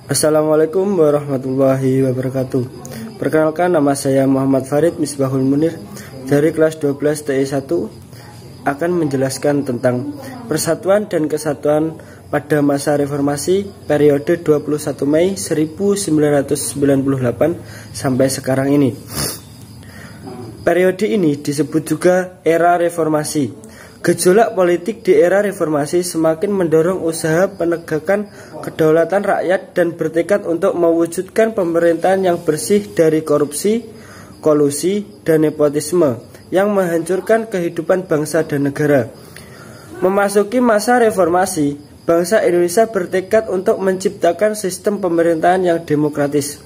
Assalamualaikum warahmatullahi wabarakatuh. Perkenalkan, nama saya Muhammad Farid Misbahul Munir dari kelas 12 TI1 akan menjelaskan tentang persatuan dan kesatuan pada masa reformasi periode 21 Mei 1998 sampai sekarang ini. Periode ini disebut juga era reformasi. Gejolak politik di era reformasi semakin mendorong usaha penegakan kedaulatan rakyat dan bertekad untuk mewujudkan pemerintahan yang bersih dari korupsi, kolusi, dan nepotisme yang menghancurkan kehidupan bangsa dan negara. Memasuki masa reformasi, bangsa Indonesia bertekad untuk menciptakan sistem pemerintahan yang demokratis.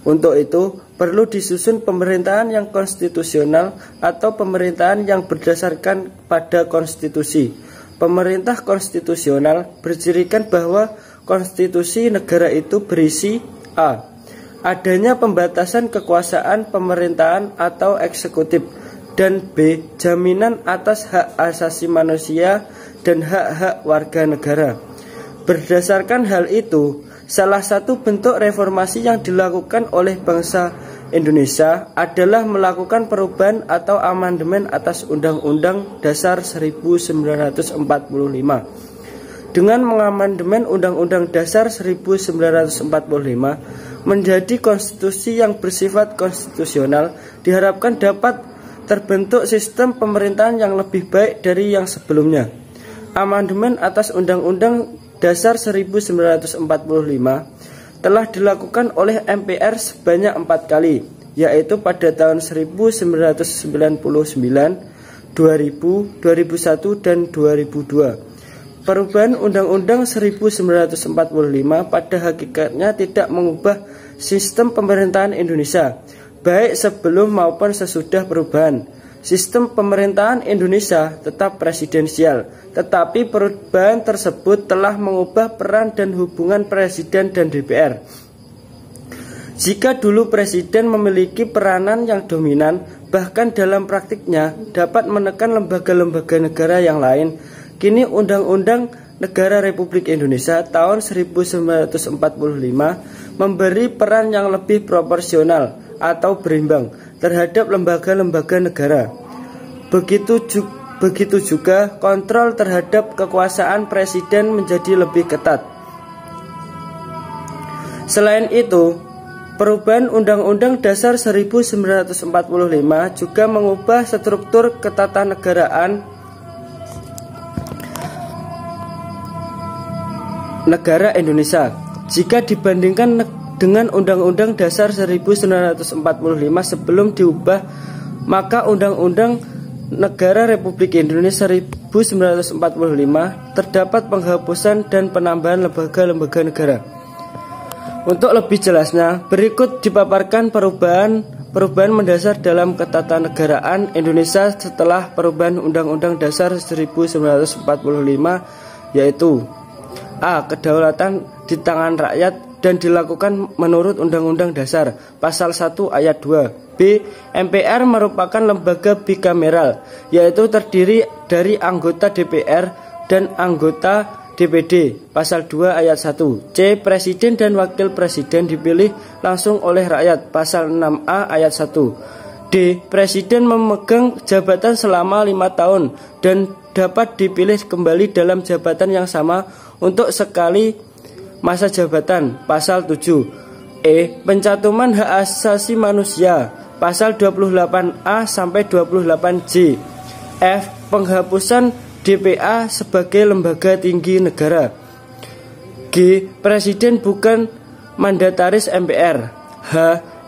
Untuk itu, perlu disusun pemerintahan yang konstitusional atau pemerintahan yang berdasarkan pada konstitusi. Pemerintah konstitusional bercirikan bahwa konstitusi negara itu berisi a. Adanya pembatasan kekuasaan pemerintahan atau eksekutif, dan b. Jaminan atas hak asasi manusia dan hak-hak warga negara. Berdasarkan hal itu, salah satu bentuk reformasi yang dilakukan oleh bangsa Indonesia adalah melakukan perubahan atau amandemen atas Undang-Undang Dasar 1945. Dengan mengamandemen Undang-Undang Dasar 1945 menjadi konstitusi yang bersifat konstitusional, diharapkan dapat terbentuk sistem pemerintahan yang lebih baik dari yang sebelumnya. Amandemen atas Undang-Undang Dasar 1945 telah dilakukan oleh MPR sebanyak 4 kali, yaitu pada tahun 1999, 2000, 2001, dan 2002. Perubahan Undang-Undang 1945 pada hakikatnya tidak mengubah sistem pemerintahan Indonesia, baik sebelum maupun sesudah perubahan. Sistem pemerintahan Indonesia tetap presidensial, tetapi perubahan tersebut telah mengubah peran dan hubungan presiden dan DPR. Jika dulu presiden memiliki peranan yang dominan, bahkan dalam praktiknya dapat menekan lembaga-lembaga negara yang lain, kini Undang-Undang Negara Republik Indonesia tahun 1945 memberi peran yang lebih proporsional atau berimbang terhadap lembaga-lembaga negara. Begitu juga kontrol terhadap kekuasaan presiden menjadi lebih ketat. Selain itu, perubahan Undang-Undang Dasar 1945 juga mengubah struktur ketatanegaraan negara Indonesia. Jika dibandingkan dengan Undang-Undang Dasar 1945 sebelum diubah, maka Undang-Undang Negara Republik Indonesia 1945 terdapat penghapusan dan penambahan lembaga-lembaga negara. Untuk lebih jelasnya, berikut dipaparkan perubahan mendasar dalam ketatanegaraan Indonesia setelah perubahan Undang-Undang Dasar 1945, yaitu a. Kedaulatan di tangan rakyat dan dilakukan menurut Undang-Undang Dasar Pasal 1 Ayat 2. B. MPR merupakan lembaga bikameral, yaitu terdiri dari anggota DPR dan anggota DPD Pasal 2 Ayat 1. C. Presiden dan Wakil Presiden dipilih langsung oleh rakyat Pasal 6A Ayat 1. D. Presiden memegang jabatan selama 5 tahun dan dapat dipilih kembali dalam jabatan yang sama untuk sekali masa jabatan Pasal 7. E. Pencantuman hak asasi manusia Pasal 28A sampai 28J. F. Penghapusan DPA sebagai lembaga tinggi negara. G. Presiden bukan mandataris MPR. H.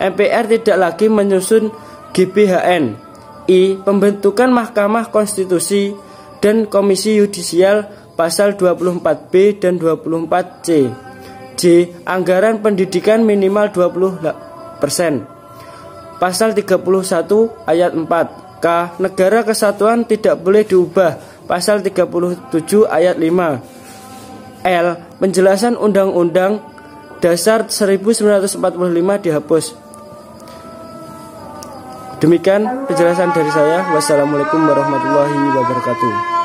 MPR tidak lagi menyusun GBHN. I. Pembentukan Mahkamah Konstitusi dan Komisi Yudisial Pasal 24B dan 24C. J. Anggaran pendidikan minimal 20%. Pasal 31 Ayat 4. K. Negara kesatuan tidak boleh diubah. Pasal 37 Ayat 5. L. Penjelasan Undang-Undang Dasar 1945 dihapus. Demikian penjelasan dari saya. Wassalamualaikum warahmatullahi wabarakatuh.